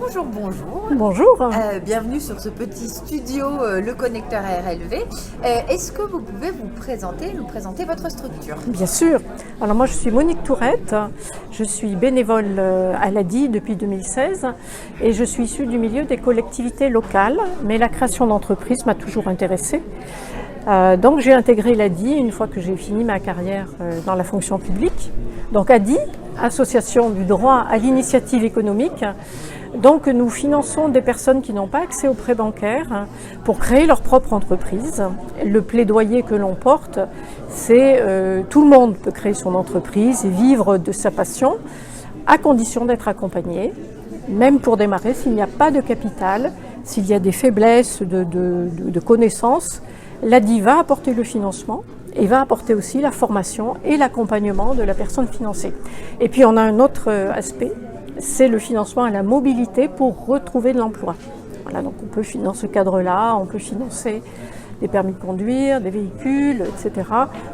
bonjour, bonjour. Bonjour. Bienvenue sur ce petit studio, le connecteur RLV. Est-ce que vous pouvez nous présenter votre structure? Bien sûr. Alors moi je suis Monique Tourette, je suis bénévole à l'ADI depuis 2016 et je suis issue du milieu des collectivités locales, mais la création d'entreprises m'a toujours intéressée. Donc j'ai intégré l'ADI une fois que j'ai fini ma carrière dans la fonction publique. Donc ADI, Association du droit à l'initiative économique. Donc nous finançons des personnes qui n'ont pas accès aux prêts bancaires pour créer leur propre entreprise. Le plaidoyer que l'on porte, c'est tout le monde peut créer son entreprise et vivre de sa passion, à condition d'être accompagné, même pour démarrer s'il n'y a pas de capital, s'il y a des faiblesses de connaissances. L'ADI va apporter le financement et va apporter aussi la formation et l'accompagnement de la personne financée. Et puis on a un autre aspect, c'est le financement à la mobilité pour retrouver de l'emploi. Voilà, donc on peut dans ce cadre-là, on peut financer des permis de conduire, des véhicules, etc.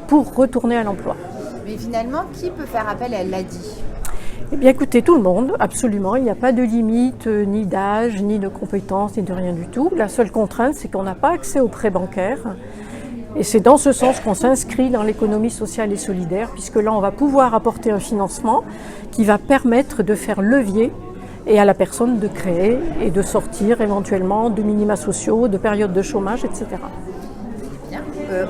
pour retourner à l'emploi. Mais finalement, qui peut faire appel à l'ADI ? Eh bien écoutez, tout le monde, absolument. Il n'y a pas de limite, ni d'âge, ni de compétences, ni de rien du tout. La seule contrainte, c'est qu'on n'a pas accès aux prêts bancaires. Et c'est dans ce sens qu'on s'inscrit dans l'économie sociale et solidaire, puisque là, on va pouvoir apporter un financement qui va permettre de faire levier et à la personne de créer et de sortir éventuellement de minima sociaux, de périodes de chômage, etc. Bien.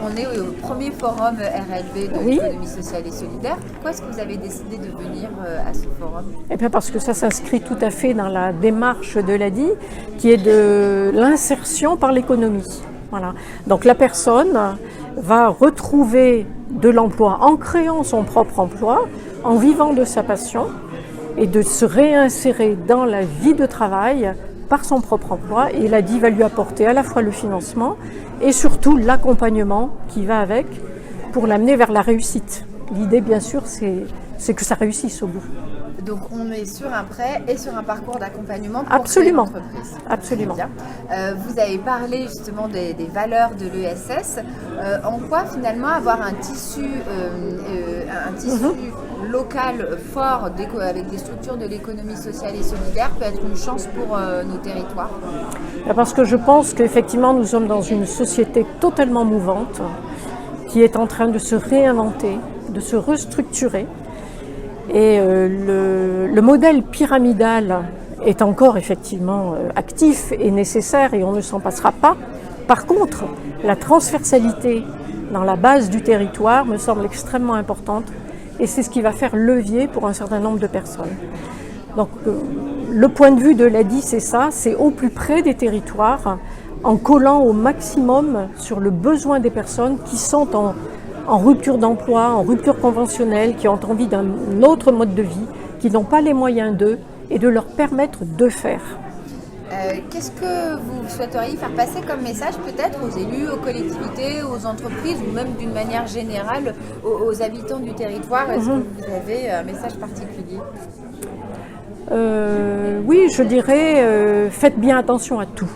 On est au premier forum RLV de l'économie sociale et solidaire. Pourquoi est-ce que vous avez décidé de venir à ce forum ? Eh bien parce que ça s'inscrit tout à fait dans la démarche de l'ADI, qui est de l'insertion par l'économie. Voilà. Donc la personne va retrouver de l'emploi en créant son propre emploi, en vivant de sa passion et de se réinsérer dans la vie de travail par son propre emploi. Et l'ADI va lui apporter à la fois le financement et surtout l'accompagnement qui va avec pour l'amener vers la réussite. L'idée, bien sûr, c'est que ça réussisse au bout. Donc on est sur un prêt et sur un parcours d'accompagnement pour Absolument. créer l'entreprise. Absolument. Bien. Vous avez parlé justement des valeurs de l'ESS. En quoi finalement avoir un tissu local fort avec des structures de l'économie sociale et solidaire peut être une chance pour nos territoires ? Parce que je pense qu'effectivement nous sommes dans une société totalement mouvante qui est en train de se réinventer, de se restructurer. Et le modèle pyramidal est encore effectivement actif et nécessaire et on ne s'en passera pas. Par contre, la transversalité dans la base du territoire me semble extrêmement importante et c'est ce qui va faire levier pour un certain nombre de personnes. Donc le point de vue de l'ADI, c'est ça, c'est au plus près des territoires, en collant au maximum sur le besoin des personnes qui sont en rupture d'emploi, en rupture conventionnelle, qui ont envie d'un autre mode de vie, qui n'ont pas les moyens d'eux, et de leur permettre de faire. Qu'est-ce que vous souhaiteriez faire passer comme message peut-être aux élus, aux collectivités, aux entreprises, ou même d'une manière générale aux habitants du territoire ? Est-ce que vous avez un message particulier ? Oui, je dirais, faites bien attention à tout.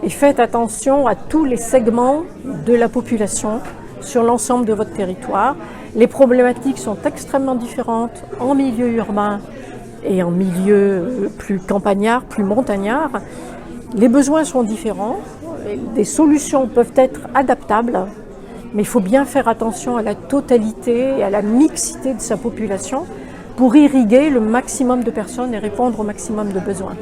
Et faites attention à tous les segments de la population, sur l'ensemble de votre territoire. Les problématiques sont extrêmement différentes en milieu urbain et en milieu plus campagnard, plus montagnard. Les besoins sont différents, des solutions peuvent être adaptables, mais il faut bien faire attention à la totalité et à la mixité de sa population pour irriguer le maximum de personnes et répondre au maximum de besoins.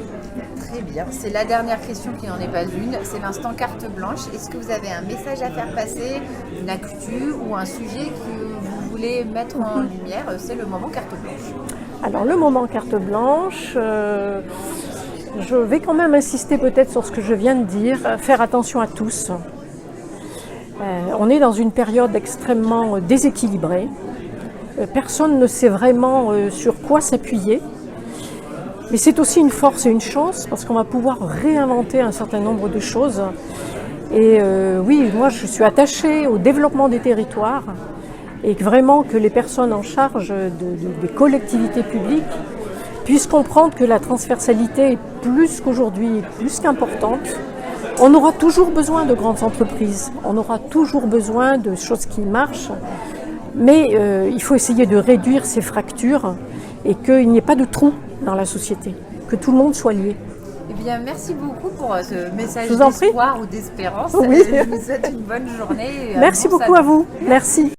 Très bien, c'est la dernière question qui n'en est pas une, c'est l'instant carte blanche. Est-ce que vous avez un message à faire passer, une actu ou un sujet que vous voulez mettre en lumière ? C'est le moment carte blanche. Alors le moment carte blanche, je vais quand même insister peut-être sur ce que je viens de dire, faire attention à tous. On est dans une période extrêmement déséquilibrée, personne ne sait vraiment sur quoi s'appuyer. Mais c'est aussi une force et une chance parce qu'on va pouvoir réinventer un certain nombre de choses. Et oui, moi je suis attachée au développement des territoires et vraiment que les personnes en charge des collectivités publiques puissent comprendre que la transversalité est plus qu'aujourd'hui, plus qu'importante. On aura toujours besoin de grandes entreprises, on aura toujours besoin de choses qui marchent, mais il faut essayer de réduire ces fractures et qu'il n'y ait pas de trous dans la société, que tout le monde soit lié. Eh bien, merci beaucoup pour ce message Je vous en prie. d'espoir ou d'espérance. Oui. Je vous souhaite une bonne journée. Et Merci bon beaucoup salon. à vous. Merci.